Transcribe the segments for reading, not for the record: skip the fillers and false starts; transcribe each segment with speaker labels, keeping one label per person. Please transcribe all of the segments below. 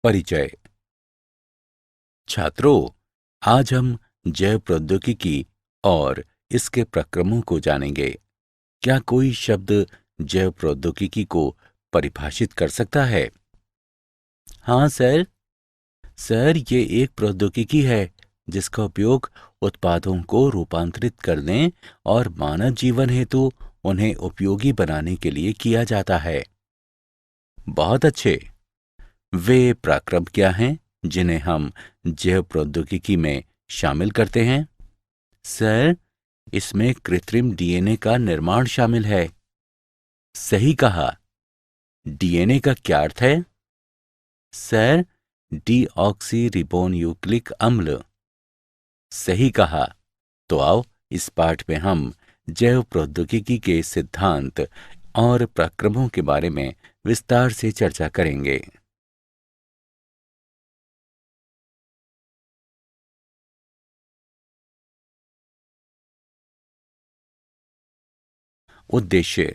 Speaker 1: परिचय। छात्रों, आज हम जैव प्रौद्योगिकी और इसके प्रक्रमों को जानेंगे। क्या कोई शब्द जैव प्रौद्योगिकी को परिभाषित कर सकता है? हाँ सर। सर, ये एक प्रौद्योगिकी है जिसका उपयोग उत्पादों को रूपांतरित करने और मानव जीवन हेतु उन्हें उपयोगी बनाने के लिए किया जाता है। बहुत अच्छे। वे प्रक्रम क्या हैं जिन्हें हम जैव प्रौद्योगिकी में शामिल करते हैं? सर, इसमें कृत्रिम डीएनए का निर्माण शामिल है। सही कहा। डीएनए का क्या अर्थ है? सर, डीऑक्सी रिबोन्यूक्लिक अम्ल। सही कहा। तो आओ इस पाठ में हम जैव प्रौद्योगिकी के सिद्धांत और प्रक्रमों के बारे में विस्तार से चर्चा करेंगे। उद्देश्य।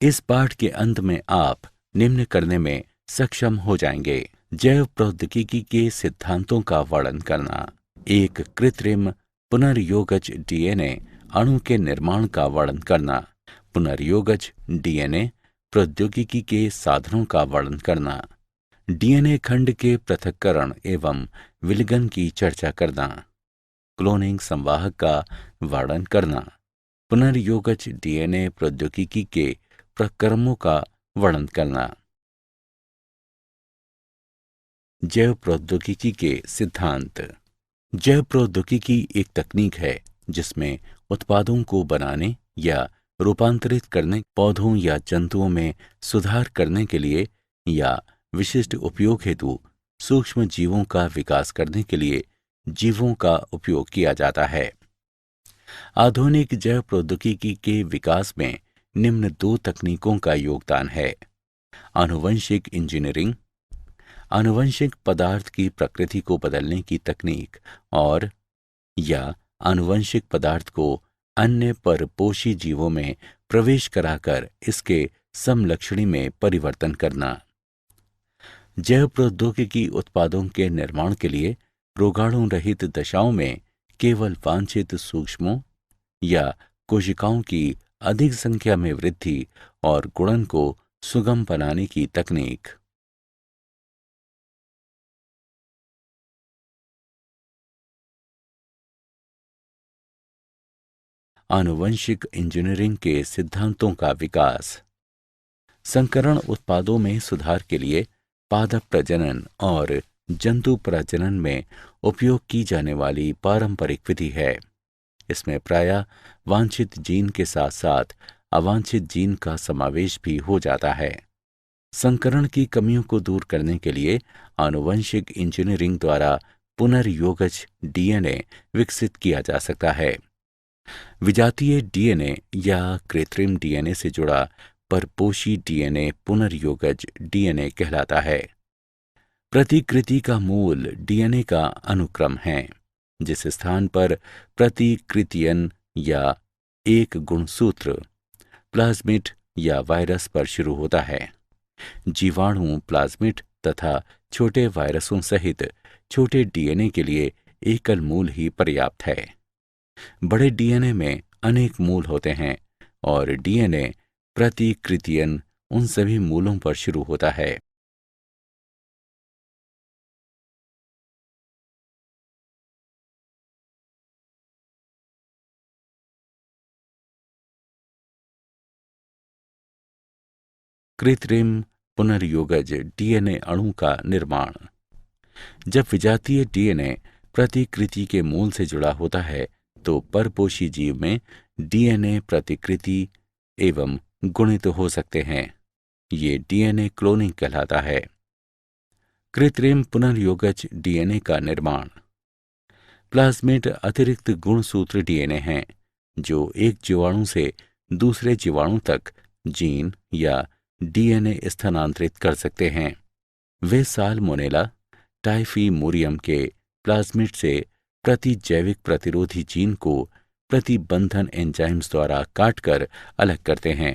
Speaker 1: इस पाठ के अंत में आप निम्न करने में सक्षम हो जाएंगे: जैव प्रौद्योगिकी के सिद्धांतों का वर्णन करना, एक कृत्रिम पुनर्योगज डीएनए अणु के निर्माण का वर्णन करना, पुनर्योगज डीएनए प्रौद्योगिकी के साधनों का वर्णन करना, डीएनए खंड के पृथक्करण एवं विलगन की चर्चा करना, क्लोनिंग संवाहक का वर्णन करना, पुनर्योगज डीएनए प्रौद्योगिकी के प्रक्रमों का वर्णन करना। जैव प्रौद्योगिकी के सिद्धांत। जैव प्रौद्योगिकी एक तकनीक है जिसमें उत्पादों को बनाने या रूपांतरित करने, पौधों या जंतुओं में सुधार करने के लिए या विशिष्ट उपयोग हेतु सूक्ष्म जीवों का विकास करने के लिए जीवों का उपयोग किया जाता है। आधुनिक जैव प्रौद्योगिकी के विकास में निम्न दो तकनीकों का योगदान है: आनुवंशिक इंजीनियरिंग, आनुवंशिक पदार्थ की प्रकृति को बदलने की तकनीक, और या आनुवंशिक पदार्थ को अन्य परपोषी जीवों में प्रवेश कराकर इसके समलक्षणी में परिवर्तन करना। जैव प्रौद्योगिकी उत्पादों के निर्माण के लिए रोगाणु रहित दशाओं में केवल वांछित सूक्ष्मों या कोशिकाओं की अधिक संख्या में वृद्धि और गुणन को सुगम बनाने की तकनीक। आनुवंशिक इंजीनियरिंग के सिद्धांतों का विकास। संकरण उत्पादों में सुधार के लिए पादप प्रजनन और जंतु प्रजनन में उपयोग की जाने वाली पारंपरिक विधि है। इसमें प्रायः वांछित जीन के साथ साथ अवांछित जीन का समावेश भी हो जाता है। संकरण की कमियों को दूर करने के लिए आनुवंशिक इंजीनियरिंग द्वारा पुनर्योगज डीएनए विकसित किया जा सकता है। विजातीय डीएनए या कृत्रिम डीएनए से जुड़ा परपोषी डीएनए पुनर्योगज डीएनए कहलाता है। प्रतिकृति का मूल डीएनए का अनुक्रम है, जिस स्थान पर प्रतिकृतियन या एक गुणसूत्र प्लाज्मिड या वायरस पर शुरू होता है। जीवाणु, प्लाज्मिड तथा छोटे वायरसों सहित छोटे डीएनए के लिए एकल मूल ही पर्याप्त है। बड़े डीएनए में अनेक मूल होते हैं और डीएनए प्रतिकृतियन उन सभी मूलों पर शुरू होता है। कृत्रिम पुनर्योगज डीएनए अणु का निर्माण। जब विजातीय डीएनए प्रतिकृति के मूल से जुड़ा होता है तो परपोषी जीव में डीएनए प्रतिकृति एवं गुणित हो सकते हैं। ये डीएनए क्लोनिंग कहलाता है। कृत्रिम पुनर्योगज डीएनए का निर्माण। प्लाज्मिड अतिरिक्त गुणसूत्र डीएनए हैं जो एक जीवाणु से दूसरे जीवाणु तक जीन या डीएनए स्थानांतरित कर सकते हैं। वे साल्मोनेला टाइफीमोरियम के प्लाज्मिड से प्रतिजैविक प्रतिरोधी जीन को प्रतिबंधन एंजाइम्स द्वारा काटकर अलग करते हैं।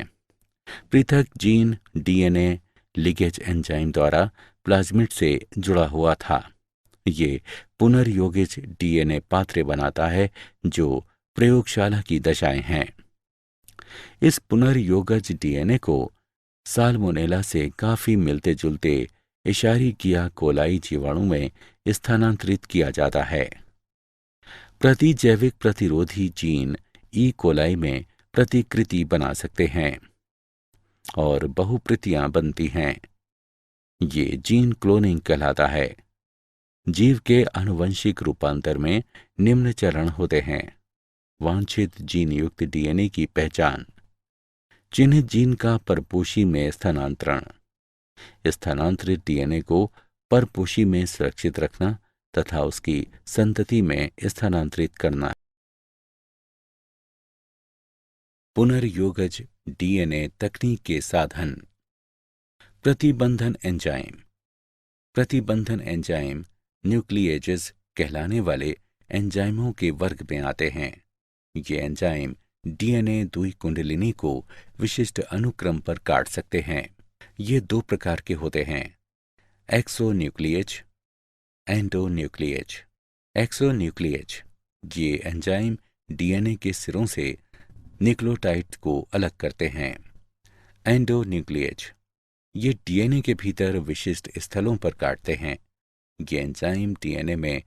Speaker 1: पृथक जीन डीएनए लीकेज एंजाइम द्वारा प्लाज्मिड से जुड़ा हुआ था। ये पुनर्योगित डीएनए पात्रे बनाता है जो प्रयोगशाला की दशाएं हैं। इस पुनर्योगज डीएनए को साल्मोनेला से काफी मिलते जुलते इशारिकिया कोलाई जीवाणु में स्थानांतरित किया जाता है। प्रतिजैविक प्रतिरोधी जीन ई कोलाई में प्रतिकृति बना सकते हैं और बहुप्रतियां बनती हैं। ये जीन क्लोनिंग कहलाता है। जीव के आनुवंशिक रूपांतर में निम्न चरण होते हैं: वांछित जीन युक्त डीएनए की पहचान, चिन्हित जीन का परपोषी में स्थानांतरण, स्थानांतरित डीएनए को परपोषी में सुरक्षित रखना तथा उसकी संतति में स्थानांतरित करना। पुनर्योगज डीएनए तकनीक के साधन। प्रतिबंधन एंजाइम। प्रतिबंधन एंजाइम न्यूक्लिएजेस कहलाने वाले एंजाइमों के वर्ग में आते हैं। ये एंजाइम डीएनए द्विकुंडलिनी को विशिष्ट अनुक्रम पर काट सकते हैं। ये दो प्रकार के होते हैं: एक्सोन्यूक्लिएज, एंडोन्यूक्लिएज। एक्सोन्यूक्लिएज ये एंजाइम डीएनए के सिरों से न्यूक्लियोटाइड को अलग करते हैं। एंडोन्यूक्लिएज ये डीएनए के भीतर विशिष्ट स्थलों पर काटते हैं। ये एंजाइम डीएनए में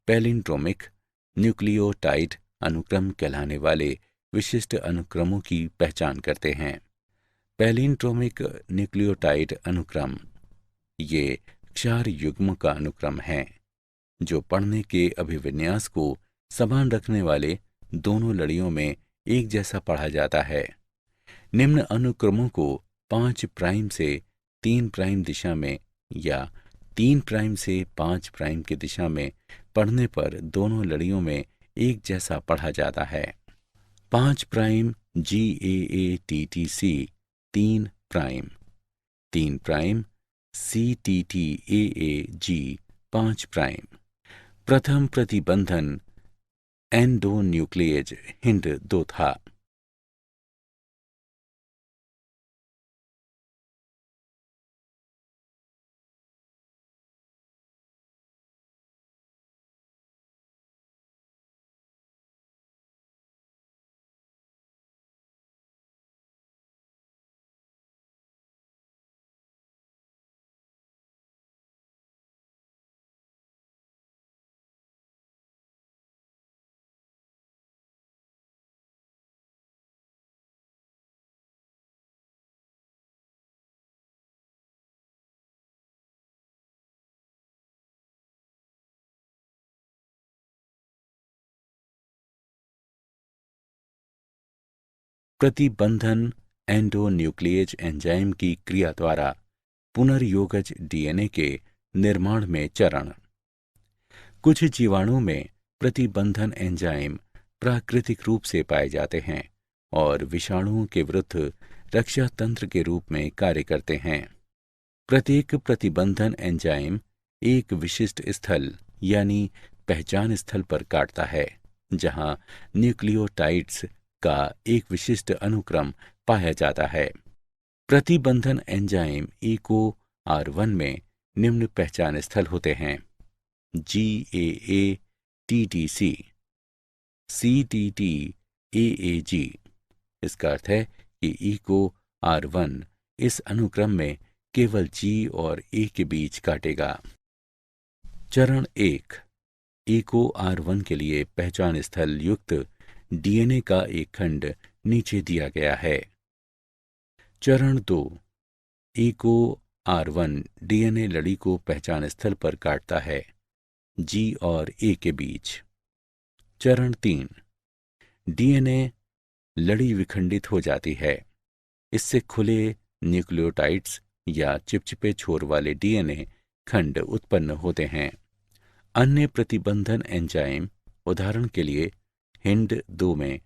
Speaker 1: पैलिंड्रोमिक न्यूक्लियोटाइड अनुक्रम कहलाने वाले विशिष्ट अनुक्रमों की पहचान करते हैं। पैलिंड्रोमिक न्यूक्लियोटाइड अनुक्रम ये क्षार युग्म का अनुक्रम है जो पढ़ने के अभिविन्यास को समान रखने वाले दोनों लड़ियों में एक जैसा पढ़ा जाता है। निम्न अनुक्रमों को 5 प्राइम से 3 प्राइम दिशा में या 3 प्राइम से 5 प्राइम की दिशा में पढ़ने पर दोनों लड़ियों में एक जैसा पढ़ा जाता है। 5 prime GAATTC 3 prime, 3 prime CTTAAG 5 prime. प्रथम प्रतिबंधन एंडोन्यूक्लिएज हिंड 2 था। प्रतिबंधन एंडोन्यूक्लिएज एंजाइम की क्रिया द्वारा पुनर्योगज डीएनए के निर्माण में चरण। कुछ जीवाणुओं में प्रतिबंधन एंजाइम प्राकृतिक रूप से पाए जाते हैं और विषाणुओं के विरुद्ध रक्षा तंत्र के रूप में कार्य करते हैं। प्रत्येक प्रतिबंधन एंजाइम एक विशिष्ट स्थल यानी पहचान स्थल पर काटता है जहां न्यूक्लियोटाइड्स का एक विशिष्ट अनुक्रम पाया जाता है। प्रतिबंधन एंजाइम EcoR1 में निम्न पहचान स्थल होते हैं: GAATTC, CTTAAG। इसका अर्थ है कि EcoR1 इस अनुक्रम में केवल G और A के बीच काटेगा। चरण 1 EcoR1 के लिए पहचान स्थल युक्त डीएनए का एक खंड नीचे दिया गया है। चरण 2 EcoR1 डीएनए लड़ी को पहचान स्थल पर काटता है G और A के बीच। चरण 3 डीएनए लड़ी विखंडित हो जाती है। इससे खुले न्यूक्लियोटाइड्स या चिपचिपे छोर वाले डीएनए खंड उत्पन्न होते हैं। अन्य प्रतिबंधन एंजाइम उदाहरण के लिए हिंड 2 में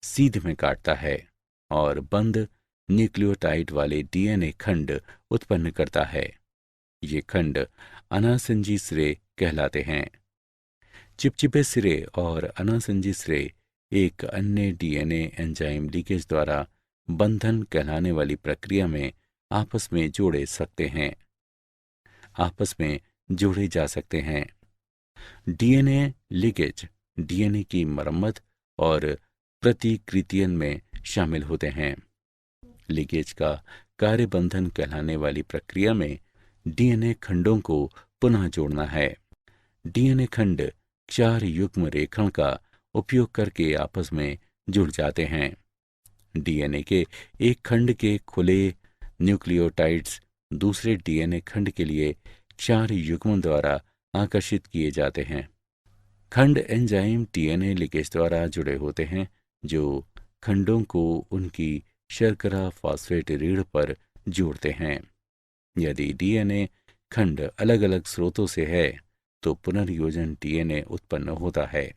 Speaker 1: सीध में काटता है और बंद न्यूक्लियोटाइड वाले डीएनए खंड उत्पन्न करता है। ये खंड अनासंजी सिरे कहलाते हैं। चिपचिपे सिरे और अनासंजी सिरे एक अन्य डीएनए एंजाइम लीकेज द्वारा बंधन कहलाने वाली प्रक्रिया में आपस में जोड़े जा सकते हैं। डीएनए लीकेज डीएनए की मरम्मत और प्रतिकृतियन में शामिल होते हैं। लीकेज का कार्य बंधन कहलाने वाली प्रक्रिया में डीएनए खंडों को पुनः जोड़ना है। डीएनए खंड 4 युग्म रेखण का उपयोग करके आपस में जुड़ जाते हैं। डीएनए के एक खंड के खुले न्यूक्लियोटाइड्स दूसरे डीएनए खंड के लिए 4 युग्मों द्वारा आकर्षित किए जाते हैं। खंड एंजाइम डीएनए लीकेज द्वारा जुड़े होते हैं, जो खंडों को उनकी शर्करा फॉस्फेट रीढ़ पर जोड़ते हैं। यदि डीएनए खंड अलग अलग स्रोतों से है तो पुनर्योजन डीएनए उत्पन्न होता है।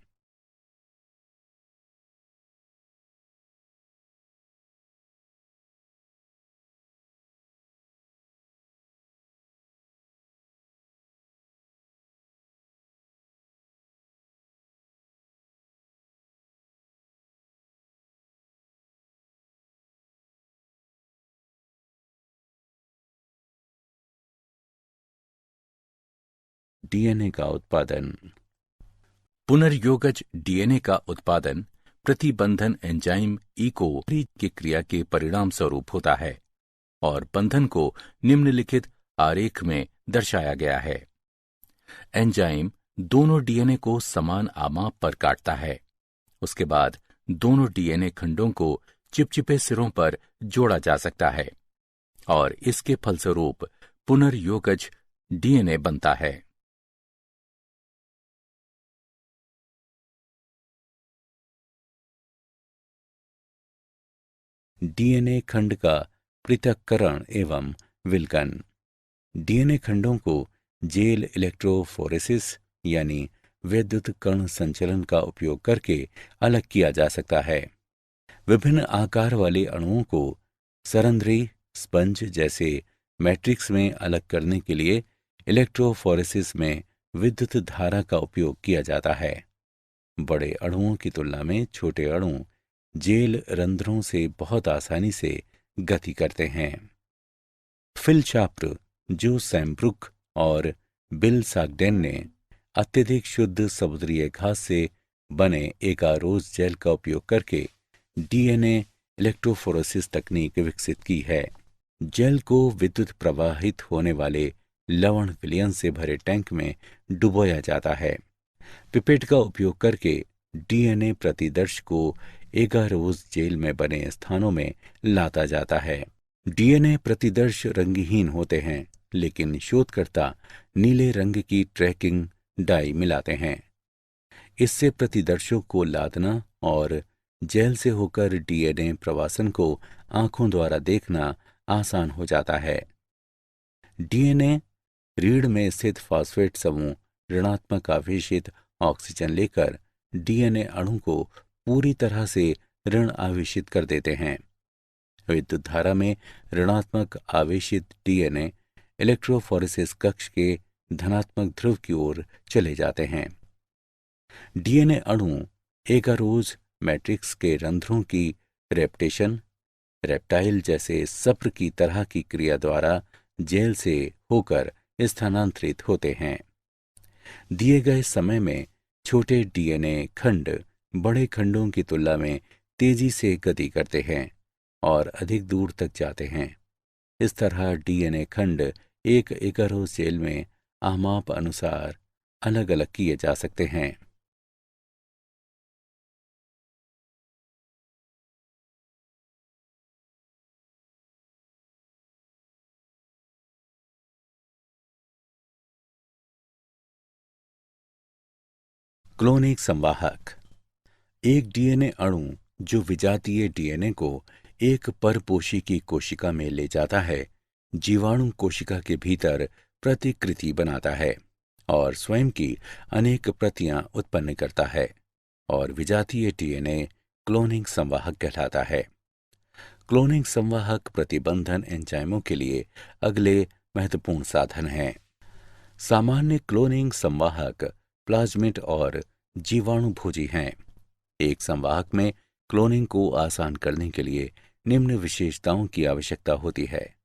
Speaker 1: डीएनए का उत्पादन।
Speaker 2: पुनर्योगज डीएनए का उत्पादन प्रतिबंधन एंजाइम ईको की क्रिया के परिणाम स्वरूप होता है और बंधन को निम्नलिखित आरेख में दर्शाया गया है। एंजाइम दोनों डीएनए को समान आमाप पर काटता है। उसके बाद दोनों डीएनए खंडों को चिपचिपे सिरों पर जोड़ा जा सकता है और इसके फलस्वरूप पुनर्योगज डीएनए बनता है।
Speaker 1: डीएनए खंड का पृथक्करण एवं विलकन। डीएनए खंडों को जेल इलेक्ट्रोफोरेसिस यानी विद्युत कण संचलन का उपयोग करके अलग किया जा सकता है। विभिन्न आकार वाले अणुओं को सरंध्री स्पंज जैसे मैट्रिक्स में अलग करने के लिए इलेक्ट्रोफोरेसिस में विद्युत धारा का उपयोग किया जाता है। बड़े अणुओं की तुलना में छोटे अणु जेल रंध्रों से बहुत आसानी से गति करते हैं। फिल शाप्र, जो सैमब्रुक और बिल सागडेन ने अत्यधिक शुद्ध समुद्री घास से बने एगारोज जेल का उपयोग करके डीएनए इलेक्ट्रोफोरेसिस तकनीक विकसित की है। जेल को विद्युत प्रवाहित होने वाले लवण विलयन से भरे टैंक में डुबोया जाता है। पिपेट का उपयोग करके डीएनए प्रतिदर्श को एगारोज जेल में बने स्थानों में लाता जाता है। डीएनए प्रतिदर्श रंगहीन होते हैं, लेकिन शोधकर्ता नीले रंग की ट्रैकिंग डाई मिलाते हैं। इससे प्रतिदर्शों को लादना और जेल से होकर डीएनए प्रवासन को आंखों द्वारा देखना आसान हो जाता है। डीएनए रीढ़ में स्थित फॉस्फेट समूह ऋणात्मक आवेशित ऑक्सीजन लेकर डीएनए अणु को पूरी तरह से ऋण आवेशित कर देते हैं। विद्युत धारा में ऋणात्मक आवेशित डीएनए इलेक्ट्रोफोरेसिस कक्ष के धनात्मक ध्रुव की ओर चले जाते हैं। डीएनए अणु एगारोज मैट्रिक्स के रंध्रों की रेप्टेशन, रेप्टाइल जैसे सप्र की तरह की क्रिया द्वारा जेल से होकर स्थानांतरित होते हैं। दिए गए समय में छोटे डीएनए खंड बड़े खंडों की तुलना में तेजी से गति करते हैं और अधिक दूर तक जाते हैं। इस तरह डीएनए खंड एक एगारोज जेल में आमाप अनुसार अलग अलग किए जा सकते हैं। क्लोनिक संवाहक। एक डीएनए अणु जो विजातीय डीएनए को एक परपोषी की कोशिका में ले जाता है, जीवाणु कोशिका के भीतर प्रतिकृति बनाता है और स्वयं की अनेक प्रतियां उत्पन्न करता है और विजातीय डीएनए क्लोनिंग संवाहक कहलाता है। क्लोनिंग संवाहक प्रतिबंधन एंजाइमों के लिए अगले महत्वपूर्ण साधन हैं। सामान्य क्लोनिंग संवाहक प्लाज्मिड और जीवाणु भोजी हैं। एक संवाहक में क्लोनिंग को आसान करने के लिए निम्न विशेषताओं की आवश्यकता होती है।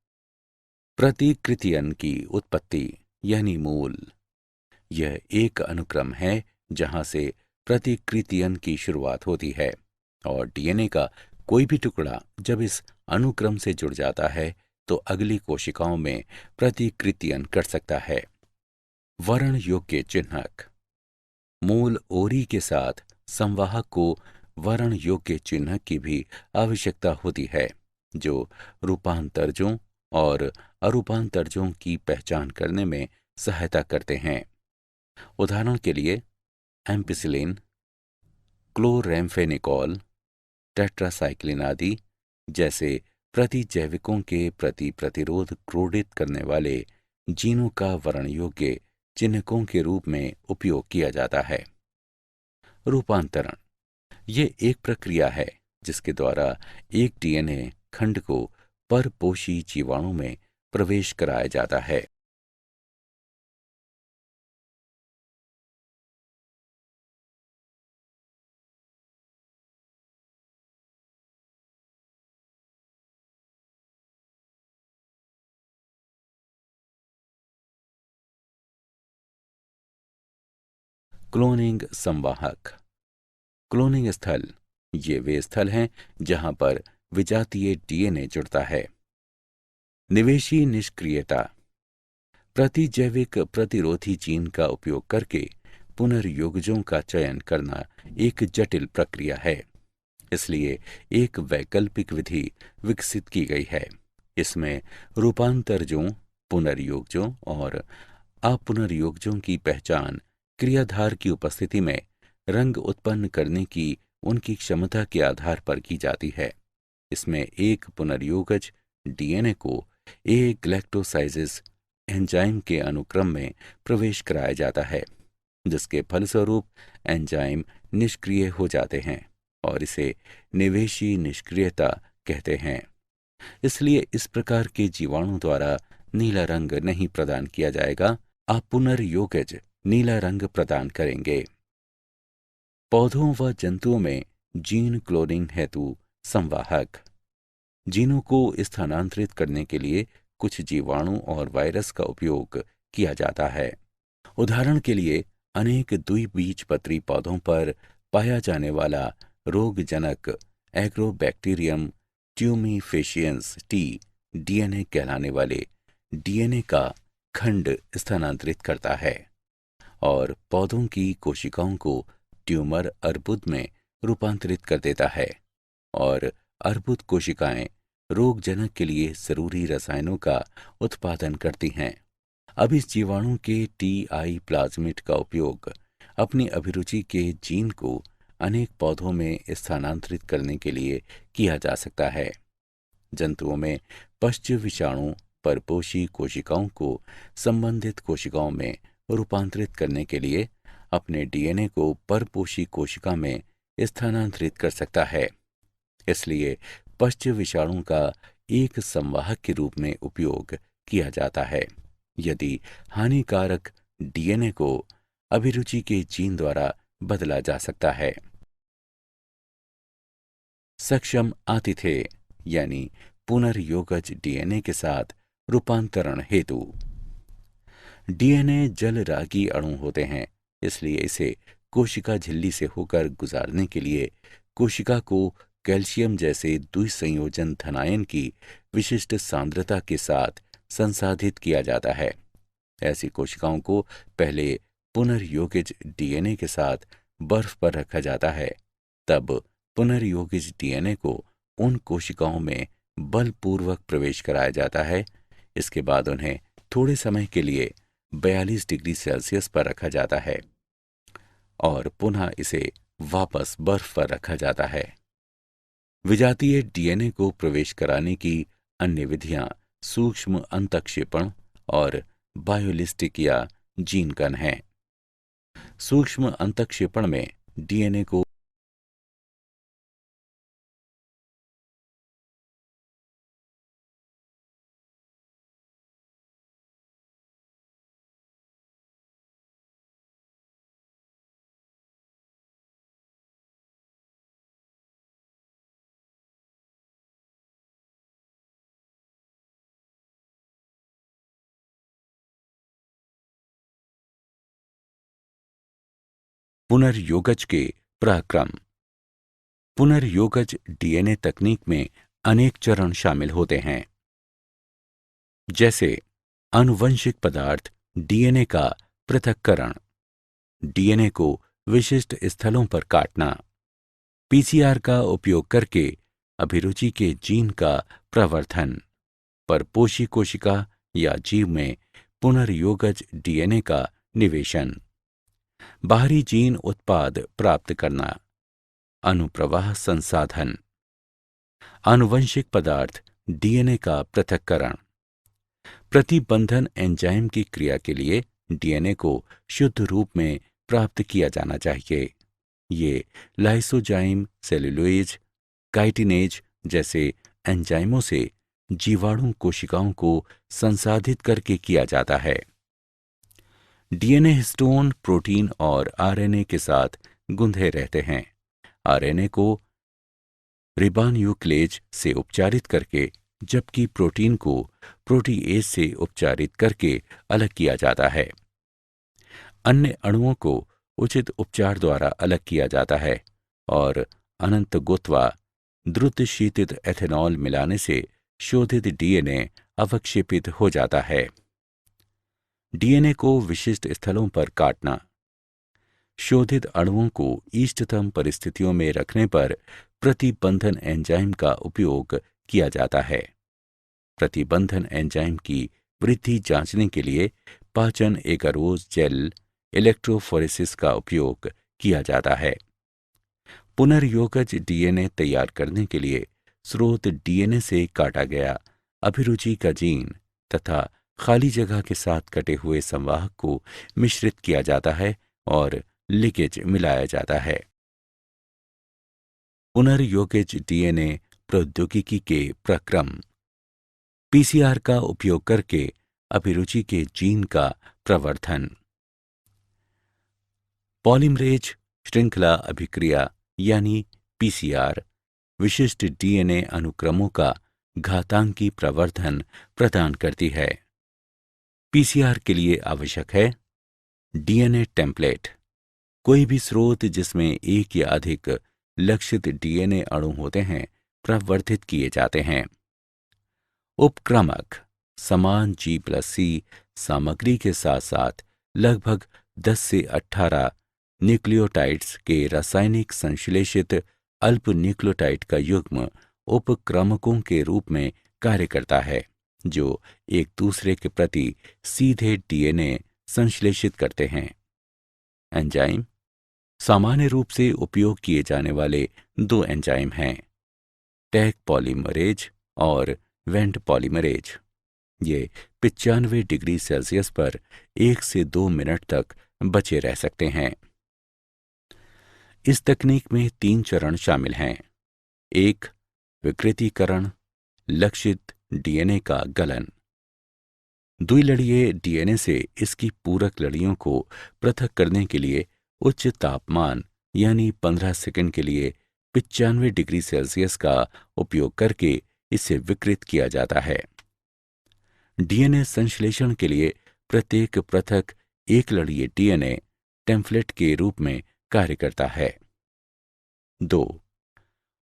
Speaker 1: प्रतिकृतियन की उत्पत्ति यानी मूल। यह एक अनुक्रम है जहां से प्रतिकृतियन की शुरुआत होती है और डीएनए का कोई भी टुकड़ा जब इस अनुक्रम से जुड़ जाता है तो अगली कोशिकाओं में प्रतिकृतियन कर सकता है। वर्ण योग्य चिन्हक। मूल ओरी के साथ संवाहक को वर्ण योग्य चिन्हक की भी आवश्यकता होती है जो रूपांतरजों और अरूपांतरजों की पहचान करने में सहायता करते हैं। उदाहरण के लिए एम्पिसिलिन, क्लोरैम्फेनिकोल, टेट्रासाइक्लिन आदि जैसे प्रतिजैविकों के प्रति प्रतिरोध क्रोडित करने वाले जीनों का वर्ण योग्य चिन्हकों के रूप में उपयोग किया जाता है। रूपांतरण ये एक प्रक्रिया है जिसके द्वारा एक डीएनए खंड को परपोषी जीवाणु में प्रवेश कराया जाता है। क्लोनिंग संवाहक। क्लोनिंग स्थल ये वे स्थल हैं जहां पर विजातीय डीएनए जुड़ता है। निवेशी निष्क्रियता। प्रतिजैविक प्रतिरोधी जीन का उपयोग करके पुनर्योगजों का चयन करना एक जटिल प्रक्रिया है, इसलिए एक वैकल्पिक विधि विकसित की गई है। इसमें रूपांतरजों, पुनर्योगजों और अपुनर्योगजों की पहचान क्रियाधार की उपस्थिति में रंग उत्पन्न करने की उनकी क्षमता के आधार पर की जाती है। इसमें एक पुनर्योगज डीएनए को ए ग्लैक्टोसाइजिस एंजाइम के अनुक्रम में प्रवेश कराया जाता है, जिसके फलस्वरूप एंजाइम निष्क्रिय हो जाते हैं और इसे निवेशी निष्क्रियता कहते हैं। इसलिए इस प्रकार के जीवाणु द्वारा नीला रंग नहीं प्रदान किया जाएगा, अपुनर्योगज नीला रंग प्रदान करेंगे। पौधों व जंतुओं में जीन क्लोनिंग हेतु संवाहक। जीनों को स्थानांतरित करने के लिए कुछ जीवाणु और वायरस का उपयोग किया जाता है। उदाहरण के लिए अनेक द्विबीजपत्री पौधों पर पाया जाने वाला रोगजनक एग्रोबैक्टीरियम ट्यूमीफेशियंस टी डीएनए कहलाने वाले डीएनए का खंड स्थानांतरित करता है और पौधों की कोशिकाओं को ट्यूमर अर्बुद में रूपांतरित कर देता है और अर्बुद कोशिकाएं रोगजनक के लिए जरूरी रसायनों का उत्पादन करती हैं। अब इस जीवाणु के टीआई प्लाज्मिड का उपयोग अपनी अभिरुचि के जीन को अनेक पौधों में स्थानांतरित करने के लिए किया जा सकता है। जंतुओं में पश्च विषाणु परपोषी कोशिकाओं को संबंधित कोशिकाओं में रूपांतरित करने के लिए अपने डीएनए को परपोषी कोशिका में स्थानांतरित कर सकता है। इसलिए पश्च विषाणु का एक संवाहक के रूप में उपयोग किया जाता है यदि हानिकारक डीएनए को अभिरुचि के जीन द्वारा बदला जा सकता है। सक्षम आतिथ्य यानी पुनर्योगज डीएनए के साथ रूपांतरण हेतु। डीएनए जलरागी अणु होते हैं, इसलिए इसे कोशिका झिल्ली से होकर गुजारने के लिए कोशिका को कैल्शियम जैसे द्विसंयोजन धनायन की विशिष्ट सांद्रता के साथ संसाधित किया जाता है। ऐसी कोशिकाओं को पहले पुनर्योगिज डीएनए के साथ बर्फ पर रखा जाता है, तब पुनर्योगिज डीएनए को उन कोशिकाओं में बलपूर्वक प्रवेश कराया जाता है। इसके बाद उन्हें थोड़े समय के लिए 42 डिग्री सेल्सियस पर रखा जाता है और पुनः इसे वापस बर्फ पर रखा जाता है। विजातीय डीएनए को प्रवेश कराने की अन्य विधियां सूक्ष्म अंतःक्षेपण और बायोलिस्टिक या जीन गन हैं। सूक्ष्म अंतःक्षेपण में डीएनए को पुनर्योगज के प्रक्रम। पुनर्योगज डीएनए तकनीक में अनेक चरण शामिल होते हैं, जैसे आनुवंशिक पदार्थ डीएनए का पृथक्करण, डीएनए को विशिष्ट स्थलों पर काटना, पीसीआर का उपयोग करके अभिरुचि के जीन का प्रवर्धन, परपोषी कोशिका या जीव में पुनर्योगज डीएनए का निवेशन, बाहरी जीन उत्पाद प्राप्त करना, अनुप्रवाह संसाधन, आनुवंशिक पदार्थ डीएनए का पृथक्करण। प्रतिबंधन एंजाइम की क्रिया के लिए डीएनए को शुद्ध रूप में प्राप्त किया जाना चाहिए। ये लाइसोजाइम, सेलुलोज, काइटिनेज जैसे एंजाइमों से जीवाणु कोशिकाओं को संसाधित करके किया जाता है। डीएनए हिस्टोन, प्रोटीन और आरएनए के साथ गुंधे रहते हैं। आरएनए को रिबोन्यूक्लेज से उपचारित करके, जबकि प्रोटीन को प्रोटीएज से उपचारित करके अलग किया जाता है। अन्य अणुओं को उचित उपचार द्वारा अलग किया जाता है और अनंत गुत्वा द्रुत शीतित एथेनॉल मिलाने से शोधित डीएनए अवक्षेपित हो जाता है। डीएनए को विशिष्ट स्थलों पर काटना। शोधित अणुओं को इष्टतम परिस्थितियों में रखने पर प्रतिबंधन एंजाइम का उपयोग किया जाता है। प्रतिबंधन एंजाइम की वृद्धि जांचने के लिए पाचन एगारोज जेल इलेक्ट्रोफोरेसिस का उपयोग किया जाता है। पुनर्योगज डीएनए तैयार करने के लिए स्रोत डीएनए से काटा गया अभिरुचि का जीन तथा खाली जगह के साथ कटे हुए संवाहक को मिश्रित किया जाता है और लिगेज मिलाया जाता है। पुनर्योगज डीएनए प्रौद्योगिकी के प्रक्रम। पीसीआर का उपयोग करके अभिरुचि के जीन का प्रवर्धन। पॉलीमरेज श्रृंखला अभिक्रिया यानी पीसीआर विशिष्ट डीएनए अनुक्रमों का घातांकी प्रवर्धन प्रदान करती है। पीसीआर के लिए आवश्यक है डीएनए टेम्पलेट, कोई भी स्रोत जिसमें एक या अधिक लक्षित डीएनए अणु होते हैं प्रवर्धित किए जाते हैं। उपक्रमक समान G+C सामग्री के साथ साथ लगभग 10 से 18 न्यूक्लियोटाइड्स के रासायनिक संश्लेषित अल्प न्यूक्लियोटाइड का युग्म उपक्रमकों के रूप में कार्य करता है, जो एक दूसरे के प्रति सीधे डीएनए संश्लेषित करते हैं। एंजाइम सामान्य रूप से उपयोग किए जाने वाले दो एंजाइम हैं, टैग पॉलीमरेज और वेंट पॉलीमरेज। ये 95 डिग्री सेल्सियस पर 1 से 2 मिनट तक बचे रह सकते हैं। इस तकनीक में 3 चरण शामिल हैं। 1. विकृतीकरण, लक्षित डीएनए का गलन। द्विलड़ीय डीएनए से इसकी पूरक लड़ियों को पृथक करने के लिए उच्च तापमान यानी 15 सेकंड के लिए 95 डिग्री सेल्सियस का उपयोग करके इसे विकृत किया जाता है। डीएनए संश्लेषण के लिए प्रत्येक पृथक एक लड़ीय डीएनए टेम्पलेट के रूप में कार्य करता है। 2.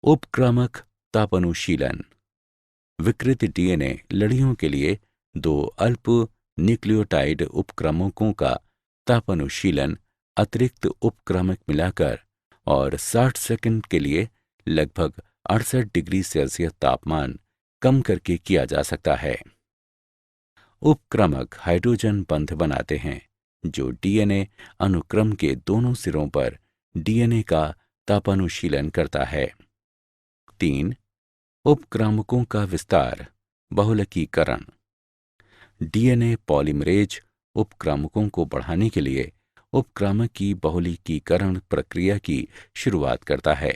Speaker 1: उपक्रामक तापानुशीलन। विकृत डीएनए लड़ियों के लिए 2 अल्प न्यूक्लियोटाइड उपक्रमकों का तापानुशीलन अतिरिक्त उपक्रमक मिलाकर और 60 सेकंड के लिए लगभग 68 डिग्री सेल्सियस तापमान कम करके किया जा सकता है। उपक्रमक हाइड्रोजन बंध बनाते हैं जो डीएनए अनुक्रम के दोनों सिरों पर डीएनए का तापानुशीलन करता है। 3. उपक्रामकों का विस्तार, बहुलकीकरण। डीएनए पॉलीमरेज उपक्रामकों को बढ़ाने के लिए उपक्रामक की बहुलकीकरण प्रक्रिया की शुरुआत करता है,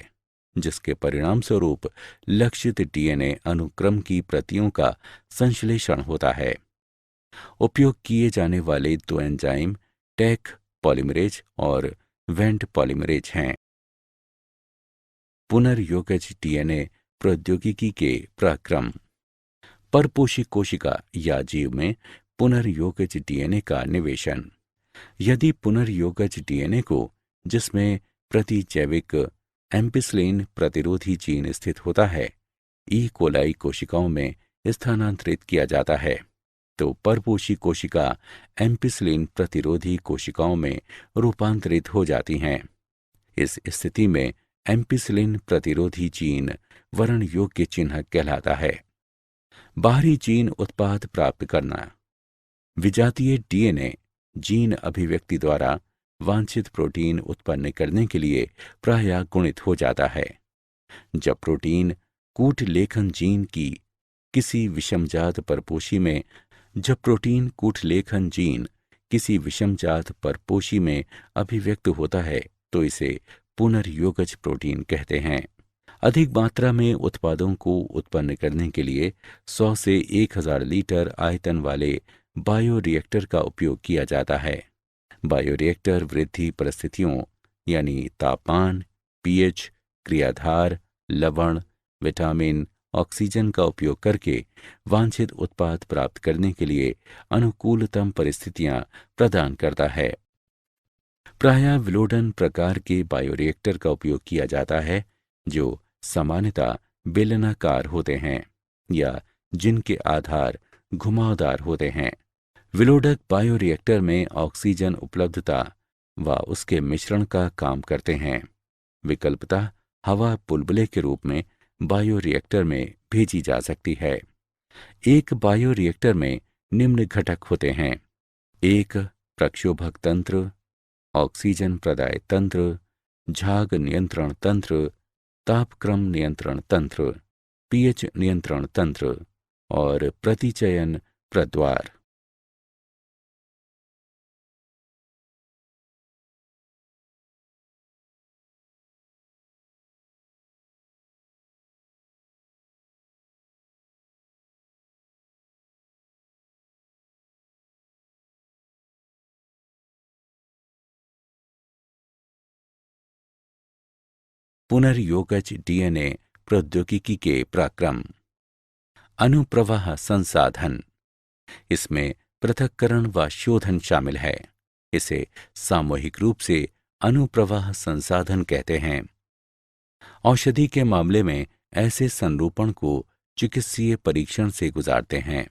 Speaker 1: जिसके परिणाम स्वरूप लक्षित डीएनए अनुक्रम की प्रतियों का संश्लेषण होता है। उपयोग किए जाने वाले 2 एंजाइम टैग पॉलीमरेज और वेंट पॉलीमरेज हैं। पुनर्योगज डीएनए प्रौद्योगिकी के प्रक्रम। परपोषी कोशिका या जीव में पुनर्योगज डीएनए का निवेशन। यदि पुनर्योगज डीएनए को जिसमें प्रतिजैविक एम्पिसिलिन प्रतिरोधी जीन स्थित होता है, ई कोलाई कोशिकाओं में स्थानांतरित किया जाता है, तो परपोषी कोशिका एम्पिसिलिन प्रतिरोधी कोशिकाओं में रूपांतरित हो जाती हैं। इस स्थिति में एम्पिसिलिन प्रतिरोधी जीन वर्ण योग्य चिन्ह कहलाता है। बाहरी जीन उत्पाद प्राप्त करना। विजातीय डीएनए जीन अभिव्यक्ति द्वारा वांछित प्रोटीन उत्पन्न करने के लिए प्रायः गुणित हो जाता है। जब प्रोटीन कूट लेखन जीन की किसी विषमजात परपोषी में अभिव्यक्त होता है तो इसे पुनर्योगज प्रोटीन कहते हैं। अधिक मात्रा में उत्पादों को उत्पन्न करने के लिए 100 से 1000 लीटर आयतन वाले बायोरिएक्टर का उपयोग किया जाता है। बायोरिएक्टर वृद्धि परिस्थितियों यानी तापमान, पीएच, क्रियाधार, लवण, विटामिन, ऑक्सीजन का उपयोग करके वांछित उत्पाद प्राप्त करने के लिए अनुकूलतम परिस्थितियां प्रदान करता है। प्रायः विलोडन प्रकार के बायोरिएक्टर का उपयोग किया जाता है जो सामान्यतः बेलनाकार होते हैं या जिनके आधार घुमावदार होते हैं। विलोडक बायोरिएक्टर में ऑक्सीजन उपलब्धता व उसके मिश्रण का काम करते हैं। विकल्पतः हवा बुलबुले के रूप में बायोरिएक्टर में भेजी जा सकती है। एक बायोरिएक्टर में निम्न घटक होते हैं: 1 प्रक्षोभक तंत्र, ऑक्सीजन प्रदाय तंत्र, झाग नियंत्रण तंत्र, तापक्रम नियंत्रण तंत्र, पीएच नियंत्रण तंत्र और प्रतिचयन प्रद्वार। पुनर्योगज डीएनए प्रौद्योगिकी के पराक्रम। अनुप्रवाह संसाधन। इसमें पृथक्करण व शोधन शामिल है। इसे सामूहिक रूप से अनुप्रवाह संसाधन कहते हैं। औषधि के मामले में ऐसे संरूपण को चिकित्सीय परीक्षण से गुजारते हैं।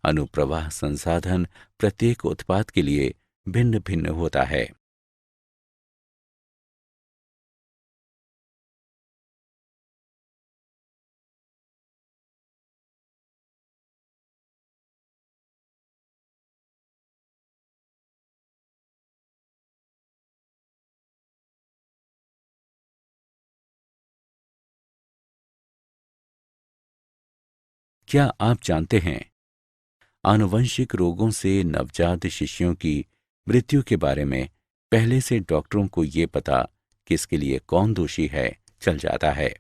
Speaker 1: अनुप्रवाह संसाधन प्रत्येक उत्पाद के लिए भिन्न भिन्न होता है। क्या आप जानते हैं आनुवंशिक रोगों से नवजात शिशुओं की मृत्यु के बारे में पहले से डॉक्टरों को ये पता कि इसके लिए कौन दोषी है चल जाता है।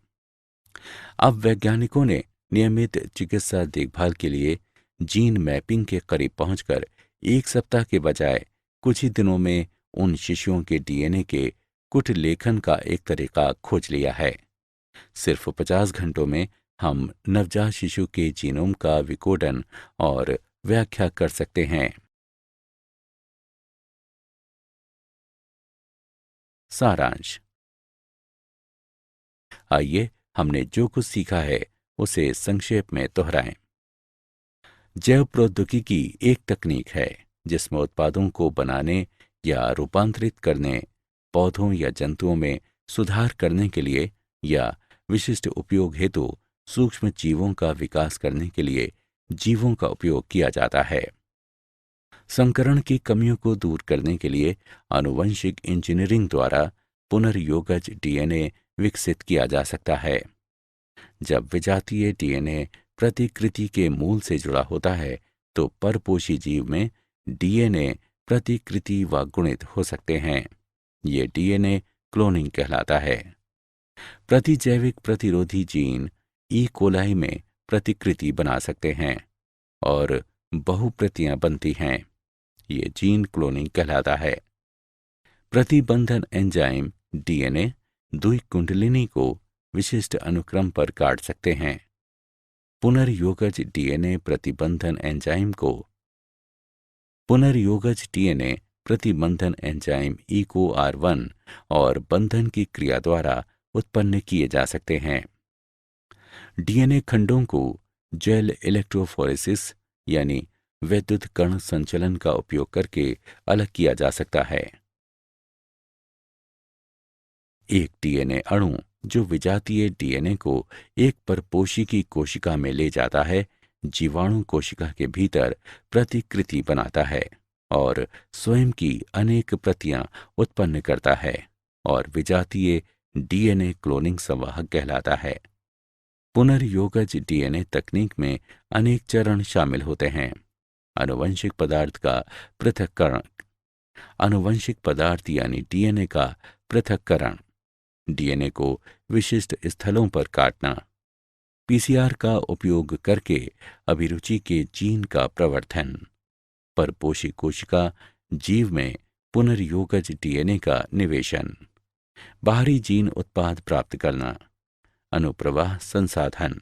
Speaker 1: अब वैज्ञानिकों ने नियमित चिकित्सा देखभाल के लिए जीन मैपिंग के करीब पहुंचकर 1 सप्ताह के बजाय कुछ ही दिनों में उन शिशुओं के डीएनए के कुट लेखन का एक तरीका खोज लिया है। सिर्फ 50 घंटों में हम नवजात शिशु के जीनोम का विकोडन और व्याख्या कर सकते हैं। सारांश। आइए हमने जो कुछ सीखा है उसे संक्षेप में दोहराएं। जैव प्रौद्योगिकी एक तकनीक है जिसमें उत्पादों को बनाने या रूपांतरित करने, पौधों या जंतुओं में सुधार करने के लिए या विशिष्ट उपयोग हेतु सूक्ष्म जीवों का विकास करने के लिए जीवों का उपयोग किया जाता है। संकरण की कमियों को दूर करने के लिए आनुवंशिक इंजीनियरिंग द्वारा पुनर्योगज डीएनए विकसित किया जा सकता है। जब विजातीय डीएनए प्रतिकृति के मूल से जुड़ा होता है तो परपोषी जीव में डीएनए प्रतिकृति व गुणित हो सकते हैं। ये डीएनए क्लोनिंग कहलाता है। प्रतिजैविक प्रतिरोधी जीन ई कोलाई में प्रतिकृति बना सकते हैं और बहुप्रतियां बनती हैं। ये जीन क्लोनिंग कहलाता है। प्रतिबंधन एंजाइम डीएनए द्विकुंडलिनी को विशिष्ट अनुक्रम पर काट सकते हैं। पुनर्योगज डीएनए प्रतिबंधन एंजाइम को पुनर्योगज डीएनए प्रतिबंधन एंजाइम EcoR1 और बंधन की क्रिया द्वारा उत्पन्न किए जा सकते हैं। डीएनए खंडों को जेल इलेक्ट्रोफोरेसिस यानी विद्युत कण संचलन का उपयोग करके अलग किया जा सकता है। एक डीएनए अणु जो विजातीय डीएनए को एक परपोषी कोशिका में ले जाता है, जीवाणु कोशिका के भीतर प्रतिकृति बनाता है और स्वयं की अनेक प्रतियां उत्पन्न करता है और विजातीय डीएनए क्लोनिंग संवाहक कहलाता है। पुनर्योगज डीएनए तकनीक में अनेक चरण शामिल होते हैं। आनुवंशिक पदार्थ का पृथक्करण, आनुवंशिक पदार्थ यानी डीएनए का पृथक्करण, डीएनए को विशिष्ट स्थलों पर काटना, पीसीआर का उपयोग करके अभिरुचि के जीन का प्रवर्धन, परपोषी कोशिका जीव में पुनर्योगज डीएनए का निवेशन, बाहरी जीन उत्पाद प्राप्त करना, अनुप्रवाह संसाधन,